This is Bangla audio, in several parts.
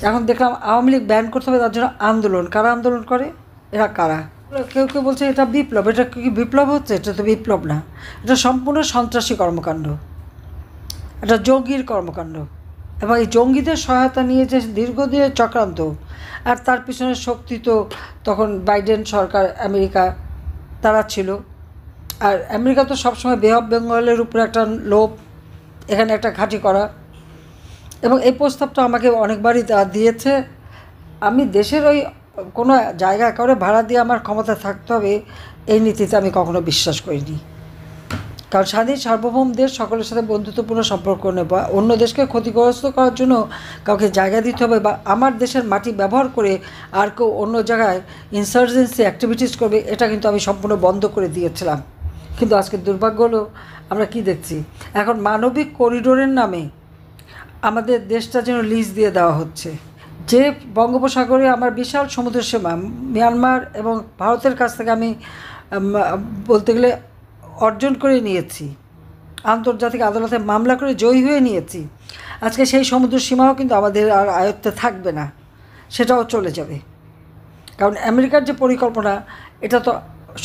এখন দেখলাম আওয়ামী লীগ ব্যান করতে হবে, তার জন্য আন্দোলন। কারা আন্দোলন করে? এরা কারা? কেউ কেউ বলছে এটা বিপ্লব। এটা কি বিপ্লব হচ্ছে? এটা তো বিপ্লব না, এটা সম্পূর্ণ সন্ত্রাসী কর্মকাণ্ড, এটা জঙ্গির কর্মকাণ্ড। এবং এই জঙ্গিদের সহায়তা নিয়ে যে দীর্ঘদিনের চক্রান্ত, আর তার পিছনে শক্তি তো তখন বাইডেন সরকার, আমেরিকা, তারা ছিল। আর আমেরিকা তো সবসময় বে অফ বেঙ্গলের উপরে একটা লোভ, এখানে একটা ঘাঁটি করা। এবং এই প্রস্তাবটা আমাকে অনেকবারই দিয়েছে। আমি দেশের ওই কোনো জায়গা একেবারে ভাড়া দিয়ে আমার ক্ষমতা থাকতে হবে, এই নীতিতে আমি কখনো বিশ্বাস করিনি। কারণ স্বাধীন সার্বভৌম দেশ সকলের সাথে বন্ধুত্বপূর্ণ সম্পর্ক নেব, অন্য দেশকে ক্ষতিগ্রস্ত করার জন্য কাউকে জায়গা দিতে হবে, বা আমার দেশের মাটি ব্যবহার করে আর কেউ অন্য জায়গায় ইনসার্জেন্সি অ্যাক্টিভিটিস করবে, এটা কিন্তু আমি সম্পূর্ণ বন্ধ করে দিয়েছিলাম। কিন্তু আজকে দুর্ভাগ্য হলো আমরা কি দেখছি, এখন মানবিক করিডোরের নামে আমাদের দেশটা যেন লিজ দিয়ে দেওয়া হচ্ছে। যে বঙ্গোপসাগরে আমার বিশাল সমুদ্র সীমা, মিয়ানমার এবং ভারতের কাছ থেকে আমি বলতে গেলে অর্জন করে নিয়েছি, আন্তর্জাতিক আদালতে মামলা করে জয়ী হয়ে নিয়েছি। আজকে সেই সমুদ্র সীমাও কিন্তু আমাদের আর আয়ত্তে থাকবে না, সেটাও চলে যাবে। কারণ আমেরিকার যে পরিকল্পনা, এটা তো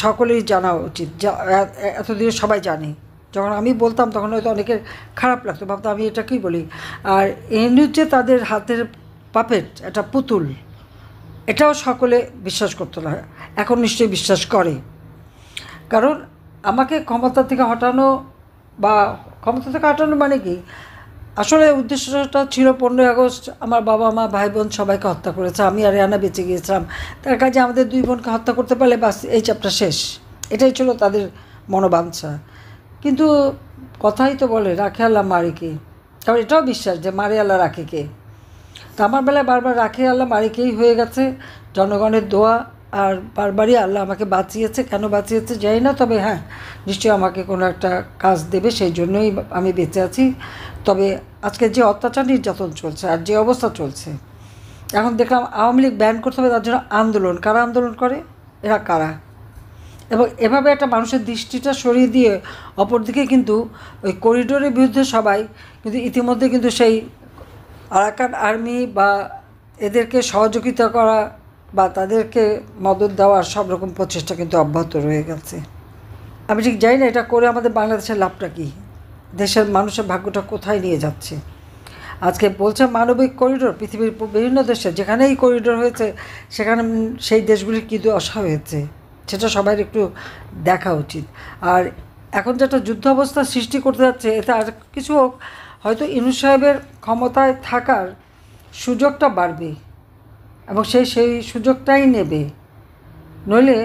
সকলেই জানা উচিত, এতদিনে সবাই জানে। যখন আমি বলতাম তখন হয়তো অনেকের খারাপ লাগতো, ভাবতো আমি এটা কী বলি। আর ইউনুস যে তাদের হাতের পাপেট, একটা পুতুল, এটাও সকলে বিশ্বাস করতো না, এখন নিশ্চয়ই বিশ্বাস করে। কারণ আমাকে ক্ষমতা থেকে হটানো, বা ক্ষমতা থেকে হটানো মানে কি, আসলে উদ্দেশ্যটা ছিল 15ই আগস্ট আমার বাবা মা ভাই বোন সবাইকে হত্যা করেছে, আমি আর রেহানা বেঁচে গিয়েছিলাম। তার কাজে আমাদের 2 বোনকে হত্যা করতে পারলে বাস, এই চ্যাপ্টার শেষ। এটাই ছিল তাদের মনোবাঞ্ছা। কিন্তু কথাই তো বলে রাখে আল্লাহ মারে কে, কারণ এটাও বিশ্বাস যে মারে আল্লাহ রাখে কে। তো আমার বেলায় বারবার রাখে আল্লাহ মারে কেই হয়ে গেছে, জনগণের দোয়া, আর বারবারই আল্লাহ আমাকে বাঁচিয়েছে। কেন বাঁচিয়েছে জানি না, তবে হ্যাঁ নিশ্চয়ই আমাকে কোনো একটা কাজ দেবে, সেই জন্যই আমি বেঁচে আছি। তবে আজকে যে অত্যাচার নির্যাতন চলছে আর যে অবস্থা চলছে, এখন দেখলাম আওয়ামী লীগ ব্যান করতে হবে, তার জন্য আন্দোলন। কারা আন্দোলন করে? এরা কারা? এবং এভাবে একটা মানুষের দৃষ্টিটা সরিয়ে দিয়ে অপরদিকে কিন্তু ওই করিডোরের বিরুদ্ধে সবাই কিন্তু ইতিমধ্যে কিন্তু সেই আরাকান আর্মি বা এদেরকে সহযোগিতা করা বা তাদেরকে মদত দেওয়ার সব রকম প্রচেষ্টা কিন্তু অব্যাহত রয়ে গেছে। আমি ঠিক জানি না এটা করে আমাদের বাংলাদেশের লাভটা কী, দেশের মানুষের ভাগ্যটা কোথায় নিয়ে যাচ্ছে। আজকে বলছে মানবিক করিডোর, পৃথিবীর বিভিন্ন দেশে যেখানে এই করিডোর হয়েছে সেখানে সেই দেশগুলির কী দশা হয়েছে সেটা সবাই একটু দেখা উচিত। আর এখন যেটা যুদ্ধ অবস্থা সৃষ্টি করতে যাচ্ছে, এতে আর কিছু হোক, হয়তো ইউনূস সাহেবের ক্ষমতায় থাকার সুযোগটা বাড়বে এবং সেই সুযোগটাই নেবে। নইলে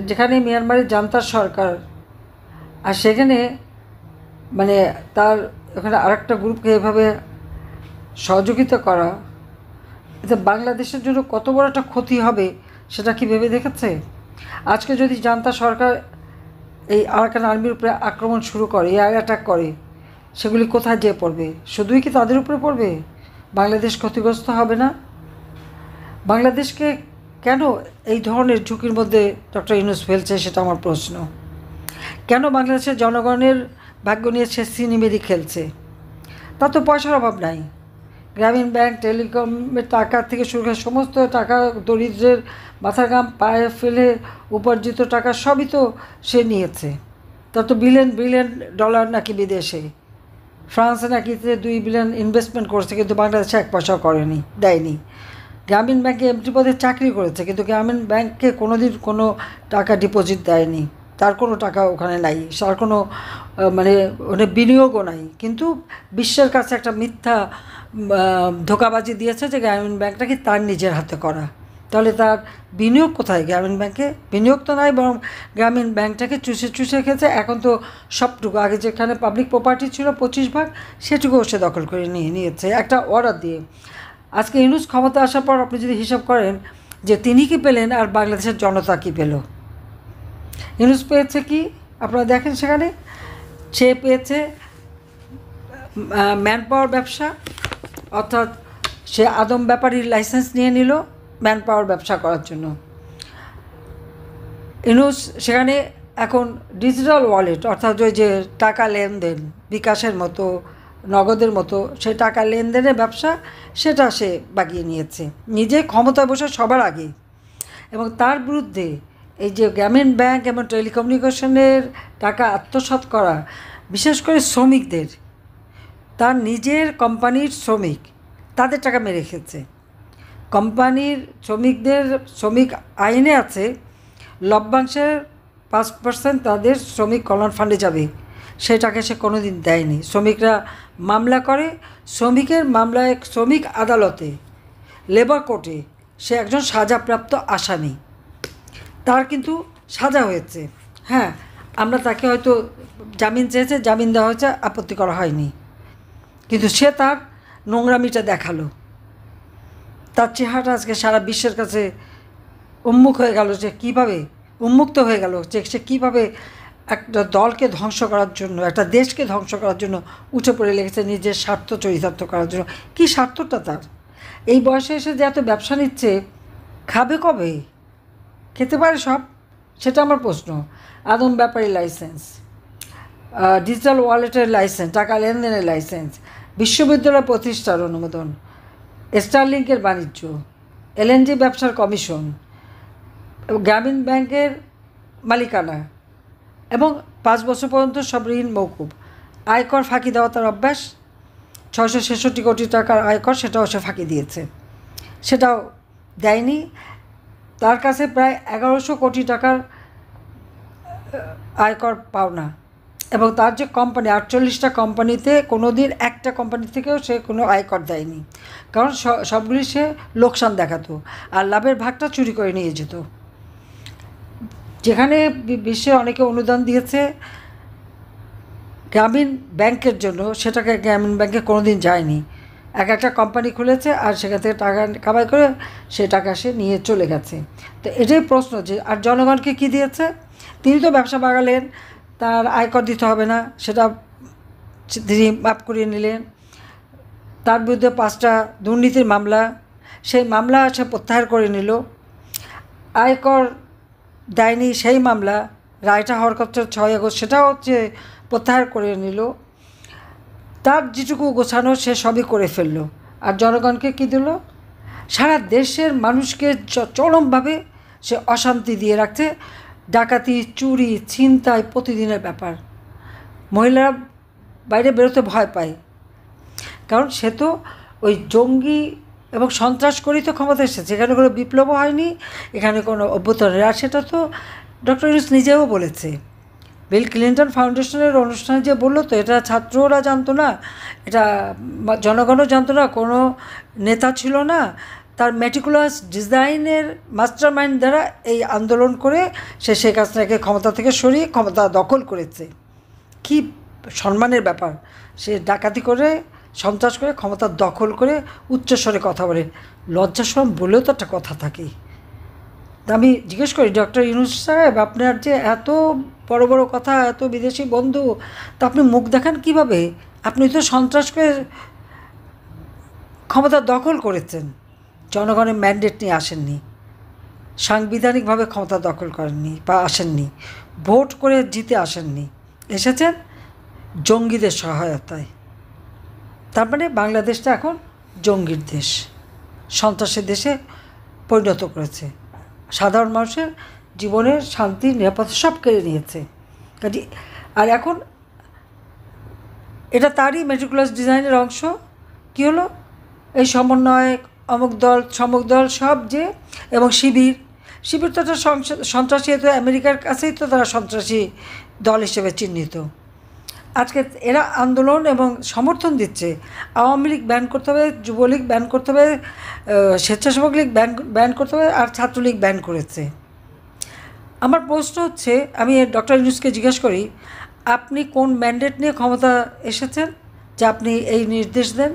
যেখানে মিয়ানমারের জান্তার সরকার, আর সেখানে মানে তার ওখানে আরেকটা গ্রুপকে এভাবে সহযোগিতা করা, এতে বাংলাদেশের জন্য কত বড় একটা ক্ষতি হবে সেটা কি ভেবে দেখেছে? আজকে যদি জান্তা সরকার এই আরাকান আর্মির উপরে আক্রমণ শুরু করে, এয়ার অ্যাটাক করে, সেগুলি কোথায় যেয়ে পড়বে? শুধুই কি তাদের উপরে পড়বে? বাংলাদেশ ক্ষতিগ্রস্ত হবে না? বাংলাদেশকে কেন এই ধরনের ঝুঁকির মধ্যে ডক্টর ইউনূস ফেলছে সেটা আমার প্রশ্ন। কেন বাংলাদেশের জনগণের ভাগ্য নিয়ে সে সিনেমেরি খেলছে? তার তো পয়সার অভাব নাই। গ্রামীণ ব্যাংক, টেলিকমের টাকা থেকে শুরু করে সমস্ত টাকা, দরিদ্রের মাথার ঘাম পায়ে ফেলে উপার্জিত টাকা সবই তো সে নিয়েছে। তার তো বিলিয়ন বিলিয়ন ডলার নাকি বিদেশে, ফ্রান্সে নাকি 2 বিলিয়ন ইনভেস্টমেন্ট করছে, কিন্তু বাংলাদেশে 1 পয়সাও করেনি, দেয়নি। গ্রামীণ ব্যাংকে এমটি পদে চাকরি করেছে, কিন্তু গ্রামীণ ব্যাংকে কোনোদিন কোনো টাকা ডিপোজিট দেয়নি, তার কোনো টাকা ওখানে নাই, তার কোনো মানে বিনিয়োগও নাই। কিন্তু বিশ্বের কাছে একটা মিথ্যা ধোঁকাবাজি দিয়েছে যে গ্রামীণ ব্যাংকটা কি তার নিজের হাতে করা। তাহলে তার বিনিয়োগ কোথায়? গ্রামীণ ব্যাংকে বিনিয়োগ তো নাই, বরং গ্রামীণ ব্যাংকটাকে চুষে চুষে খেয়েছে। এখন তো সবটুকু, আগে যেখানে পাবলিক প্রপার্টি ছিল 25 ভাগ, সেটুকুও সে দখল করে নিয়েছে একটা অর্ডার দিয়ে। আজকে ইউনূস ক্ষমতা আসার পর আপনি যদি হিসাব করেন যে তিনি কি পেলেন আর বাংলাদেশের জনতা কি পেল। ইউনূস পেয়েছে কি আপনারা দেখেন, সেখানে সে পেয়েছে ম্যান পাওয়ার ব্যবসা, অর্থাৎ সে আদম ব্যাপারীর লাইসেন্স নিয়ে নিল ম্যান পাওয়ার ব্যবসা করার জন্য। ইউনূস সেখানে এখন ডিজিটাল ওয়ালেট, অর্থাৎ ওই যে টাকা লেনদেন বিকাশের মতো নগদের মতো সে টাকা লেনদেনের ব্যবসা, সেটা সে বাগিয়ে নিয়েছে নিজে ক্ষমতায় বসে সবার আগে। এবং তার বিরুদ্ধে এই যে গ্রামীণ ব্যাংক এবং টেলিকমিউনিকেশনের টাকা আত্মসাৎ করা, বিশেষ করে শ্রমিকদের, তার নিজের কোম্পানির শ্রমিক, তাদের টাকা মেরে খেয়েছে। কোম্পানির শ্রমিকদের শ্রমিক আইনে আছে লভ্যাংশের 5% তাদের শ্রমিক কল্যাণ ফান্ডে যাবে, সেটাকে সে কোনো দিন দেয়নি। শ্রমিকরা মামলা করে, শ্রমিকের মামলায় শ্রমিক আদালতে, লেবার কোর্টে সে একজন সাজাপ্রাপ্ত আসামি, তার কিন্তু সাজা হয়েছে। হ্যাঁ, আমরা তাকে হয়তো জামিন চেয়েছে, জামিন দেওয়া হয়েছে, আপত্তি করা হয়নি, কিন্তু সে তার নোংরামিটা দেখালো। তার চেহারাটা আজকে সারা বিশ্বের কাছে উন্মুখ হয়ে গেল, যে কীভাবে উন্মুক্ত হয়ে গেল, যে সে কীভাবে একটা দলকে ধ্বংস করার জন্য, একটা দেশকে ধ্বংস করার জন্য উঠে পড়ে লেগেছে, নিজের স্বার্থ চরিতার্থ করার জন্য। কী স্বার্থটা তার? এই বয়সে এসে যে এত ব্যবসা নিচ্ছে, খাবে কবে? খেতে পারে সব? সেটা আমার প্রশ্ন। আদম ব্যাপারী লাইসেন্স, ডিজিটাল ওয়ালেটের লাইসেন্স, টাকা লেনদেনের লাইসেন্স, বিশ্ববিদ্যালয় প্রতিষ্ঠার অনুমোদন, স্টারলিংকের বাণিজ্য, এলএনজি ব্যবসার কমিশন, গ্রামীণ ব্যাংকের মালিকানা, এবং 5 বছর পর্যন্ত সব ঋণ মৌকুব। আয়কর ফাঁকি দেওয়া তার অভ্যাস। 666 কোটি টাকার আয়কর, সেটাও সে ফাঁকি দিয়েছে, সেটাও দেয়নি। তার কাছে প্রায় 1100 কোটি টাকার আয়কর পাওনা। এবং তার যে কোম্পানি, 48টা কোম্পানিতে কোনো দিন একটা কোম্পানি থেকেও সে কোনো আয়কর দেয়নি, কারণ সবগুলি সে লোকসান দেখাতো আর লাভের ভাগটা চুরি করে নিয়ে যেত। যেখানে বিশ্বে অনেকে অনুদান দিয়েছে গ্রামীণ ব্যাংকের জন্য, সেটাকে গ্রামীণ ব্যাংকে কোনো দিন যায়নি। একটা কোম্পানি খুলেছে আর সেখান থেকে টাকা কামাই করে সে টাকা সে নিয়ে চলে গেছে। তো এটাই প্রশ্ন, যে আর জনগণকে কী দিয়েছে? তিনি তো ব্যবসা বাগালেন, তার আয়কর দিতে হবে না, সেটা তিনি মাফ করিয়ে নিলেন। তার বিরুদ্ধে 5টা দুর্নীতির মামলা, সেই মামলা সে প্রত্যাহার করে নিল। আয়কর দেয়নি সেই মামলা, রায়টা হওয়ার কথা 6 আগস্ট, সেটাও হচ্ছে প্রত্যাহার করে নিল। তার যেটুকু গোছানো সে সবই করে ফেললো। আর জনগণকে কী দিল? সারা দেশের মানুষকে চরমভাবে সে অশান্তি দিয়ে রাখছে। ডাকাতি, চুরি, ছিনতাই প্রতিদিনের ব্যাপার। মহিলারা বাইরে বেরোতে ভয় পায়, কারণ সে তো ওই জঙ্গি এবং সন্ত্রাস করেই তো ক্ষমতা এসেছে। এখানে কোনো বিপ্লব হয়নি, এখানে কোনো অভ্যুত্থানের। আর সেটা তো ডক্টর ইউনূস নিজেও বলেছে। বিল ক্লিন্টন ফাউন্ডেশনের অনুষ্ঠানে যে বললো, তো এটা ছাত্ররা জানতো না, এটা জনগণও জানতো না, কোনো নেতা ছিল না। তার মেটিকুলাস ডিজাইনের মাস্টার মাইন্ড দ্বারা এই আন্দোলন করে সে শেখ হাসিনাকে ক্ষমতা থেকে সরিয়ে ক্ষমতা দখল করেছে। কি সম্মানের ব্যাপার! সে ডাকাতি করে, সন্ত্রাস করে, ক্ষমতা দখল করে উচ্চস্বরে কথা বলে। লজ্জা শরম বলেও তো একটা কথা থাকে। আমি জিজ্ঞেস করি, ডক্টর ইউনূস সাহেব, আপনার যে এত বড় বড় কথা, এত বিদেশি বন্ধু, তা আপনি মুখ দেখান কীভাবে? আপনি তো সন্ত্রাস করে ক্ষমতা দখল করেছেন, জনগণের ম্যান্ডেট নিয়ে আসেননি, সাংবিধানিকভাবে ক্ষমতা দখল করেননি বা আসেননি, ভোট করে জিতে আসেননি, এসেছেন জঙ্গিদের সহায়তায়। তার মানে বাংলাদেশটা এখন জঙ্গির দেশ, সন্ত্রাসের দেশে পরিণত করেছে। সাধারণ মানুষের জীবনের শান্তি, নিরাপত্তা সব কেড়ে নিয়েছে। কাজে আর এখন এটা তারই মেটিকুলাস ডিজাইনের অংশ। কী হলো? এই সমন্বয়, অমুক দল, সমুক দল, সব যে, এবং শিবির তো একটা সন্ত্রাসী, তো আমেরিকার কাছেই তো তারা সন্ত্রাসী দল হিসেবে চিহ্নিত। আজকে এরা আন্দোলন এবং সমর্থন দিচ্ছে। আওয়ামী লীগ ব্যান করতে হবে, যুবলীগ ব্যান করতে হবে, স্বেচ্ছাসেবক লীগ ব্যান করতে হবে, আর ছাত্রলীগ ব্যান করেছে। আমার প্রশ্ন হচ্ছে, আমি ডক্টর ইউনূসকে জিজ্ঞেস করি, আপনি কোন ম্যান্ডেট নিয়ে ক্ষমতা এসেছেন যে আপনি এই নির্দেশ দেন?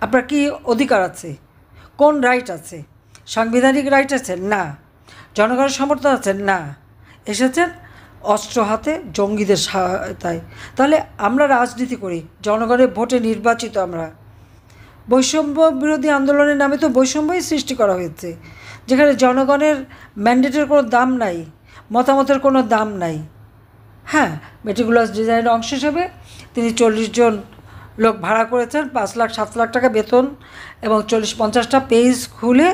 আপনার কি অধিকার আছে? কোন রাইট আছে? সাংবিধানিক রাইট আছে? না। জনগণের সমর্থন আছে? না। এসেছেন অস্ত্র হাতে, জঙ্গিদের সহায়তায়। তাহলে আমরা রাজনীতি করি, জনগণের ভোটে নির্বাচিত আমরা। বৈষম্য বিরোধী আন্দোলনের নামে তো বৈষম্যই সৃষ্টি করা হয়েছে, যেখানে জনগণের ম্যান্ডেটের কোনো দাম নাই, মতামতের কোনো দাম নাই। হ্যাঁ, মেটিকুলাস ডিজাইনের অংশ হিসেবে তিনি 40 জন লোক ভাড়া করেছেন, 5 লাখ 7 লাখ টাকা বেতন এবং 40-50টা পেজ খুলে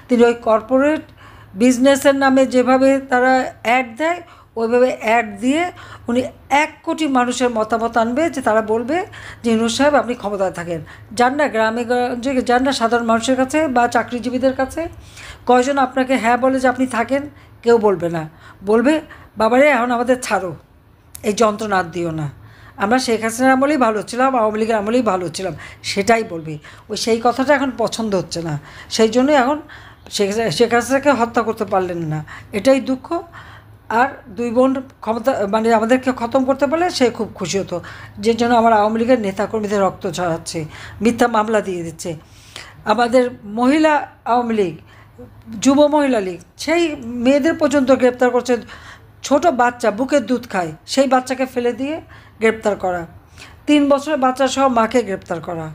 তিনি ওই কর্পোরেট বিজনেসের নামে যেভাবে তারা অ্যাড দেয় ওইভাবে অ্যাড দিয়ে উনি 1 কোটি মানুষের মতামত আনবে, যে তারা বলবে যে ইউনূস সাহেব আপনি ক্ষমতায় থাকেন। যান না গ্রামে গঞ্জে, যান না সাধারণ মানুষের কাছে বা চাকরিজীবীদের কাছে, কয়জন আপনাকে হ্যাঁ বলে যে আপনি থাকেন? কেউ বলবে না। বলবে বাবারে এখন আমাদের ছাড়ো, এই যন্ত্রণা আর দিও না, আমরা শেখ হাসিনার আমলেই ভালো ছিলাম, আওয়ামী লীগের আমলেই ভালো ছিলাম, সেটাই বলবে। সেই কথাটা এখন পছন্দ হচ্ছে না, সেই জন্যই এখন শেখ হাসিনাকে হত্যা করতে পারলেন না, এটাই দুঃখ। আর 2 বোন ক্ষমতা মানে আমাদেরকে খতম করতে পারলে সে খুব খুশি হতো, যে জন্য আমার আওয়ামী লীগের নেতাকর্মীদের রক্ত ঝরাচ্ছে, মিথ্যা মামলা দিয়ে দিচ্ছে। আমাদের মহিলা আওয়ামী লীগ, যুব মহিলা লীগ, সেই মেয়েদের পর্যন্ত গ্রেপ্তার করছে। ছোট বাচ্চা বুকের দুধ খায়, সেই বাচ্চাকে ফেলে দিয়ে গ্রেপ্তার করা, 3 বছরের বাচ্চা সহ মাকে গ্রেপ্তার করা,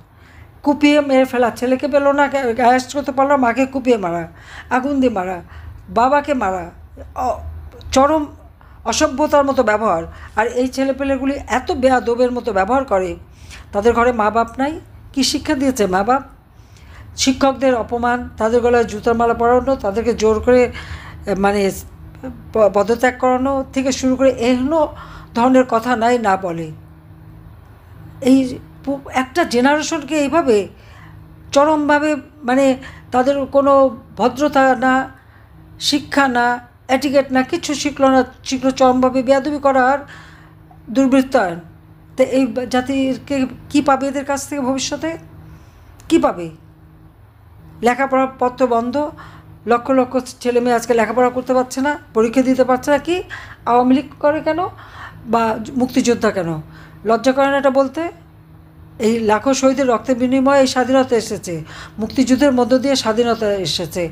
কুপিয়ে মেরে ফেলা, ছেলেকে পেলো না, অ্যারেস্ট করতে পারলো, মাকে কুপিয়ে মারা, আগুন দিয়ে মারা, বাবাকে মারা, চরম অসভ্যতার মতো ব্যবহার। আর এই ছেলেপেলেগুলি এত বেয়াদবের মতো ব্যবহার করে, তাদের ঘরে মা বাপ নাই। কী শিক্ষা দিয়েছে মা বাপ? শিক্ষকদের অপমান, তাদের গলায় জুতার মালা পরানো, তাদেরকে জোর করে মানে পদত্যাগ করানো থেকে শুরু করে এহনো ধরনের কথা নাই না বলে। এই একটা জেনারেশনকে এইভাবে চরমভাবে মানে তাদের কোনো ভদ্রতা না, শিক্ষা না, এটিকেট না, কিছু শিখলো না, শিখলো চরমভাবে বেয়াদবি করার দুর্বৃত্তায়ন। তো এই জাতিকে কী পাবে এদের কাছ থেকে ভবিষ্যতে? কী পাবে? লেখাপড়া পত্র বন্ধ, লক্ষ লক্ষ ছেলে মেয়ে আজকে লেখাপড়া করতে পারছে না, পরীক্ষা দিতে পারছে না। কি আওয়ামী লীগ করে কেন বা মুক্তিযোদ্ধা কেন? লজ্জা করে না এটা বলতে? এই লাখো শহীদের রক্তের বিনিময়ে এই স্বাধীনতা এসেছে, মুক্তিযুদ্ধের মধ্য দিয়ে স্বাধীনতা এসেছে।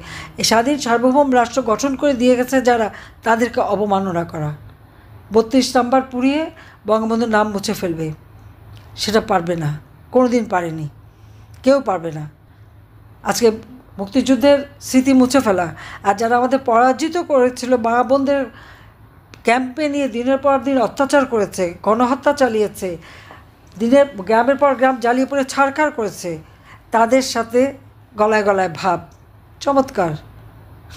এই স্বাধীন সার্বভৌম রাষ্ট্র গঠন করে দিয়ে গেছে যারা, তাদেরকে অবমাননা করা, 32 নাম্বার পুড়িয়ে বঙ্গবন্ধুর নাম মুছে ফেলবে, সেটা পারবে না, কোনো দিন পারেনি, কেউ পারবে না। আজকে মুক্তিযুদ্ধের স্মৃতি মুছে ফেলা, আর যারা আমাদের পরাজিত করেছিল, মা বোনদের ক্যাম্পে নিয়ে দিনের পর দিন অত্যাচার করেছে, গণহত্যা চালিয়েছে, দিনের গ্রামের পর গ্রাম জ্বালিয়ে পড়ে ছাড়খাড় করেছে, তাদের সাথে গলায় গলায় ভাব। চমৎকার!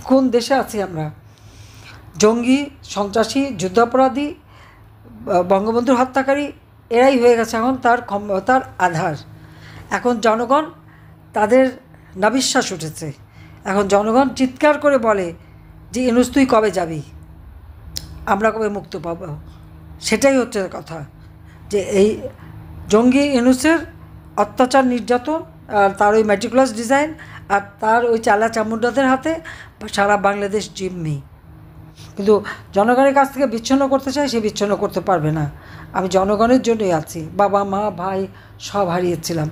কোন দেশে আছি আমরা? জঙ্গি, সন্ত্রাসী, যুদ্ধাপরাধী, বঙ্গবন্ধুর হত্যাকারী, এরাই হয়ে গেছে এখন তার আধার। এখন জনগণ তাদের নাবিশ্বাস উঠেছে, এখন জনগণ চিৎকার করে বলে যে ইউনূস তুই কবে যাবি, আমরা কবে মুক্তি পাব? সেটাই হচ্ছে কথা, যে এই জঙ্গি ইউনূসের অত্যাচার, নির্যাতন, আর তার ওই ম্যাটিকুলাস ডিজাইন, আর তার ওই চালা চামুন্ডাদের হাতে সারা বাংলাদেশ জিম্মি। কিন্তু জনগণের কাছ থেকে বিচ্ছিন্ন করতে চাই, সে বিচ্ছিন্ন করতে পারবে না। আমি জনগণের জন্যই আছি, বাবা মা ভাই সব হারিয়েছিলাম,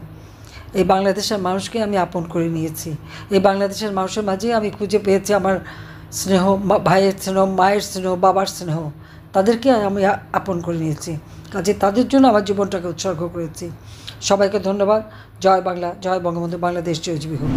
এই বাংলাদেশের মানুষকে আমি আপন করে নিয়েছি। এই বাংলাদেশের মানুষের মাঝেই আমি খুঁজে পেয়েছি আমার স্নেহ, ভাইয়ের স্নেহ, মায়ের স্নেহ, বাবার স্নেহ, তাদেরকে আমি আপন করে নিয়েছি। কাজে তাদের জন্য আমার জীবনটাকে উৎসর্গ করেছি। সবাইকে ধন্যবাদ। জয় বাংলা, জয় বঙ্গবন্ধু, বাংলাদেশ জয়জীবী হোক।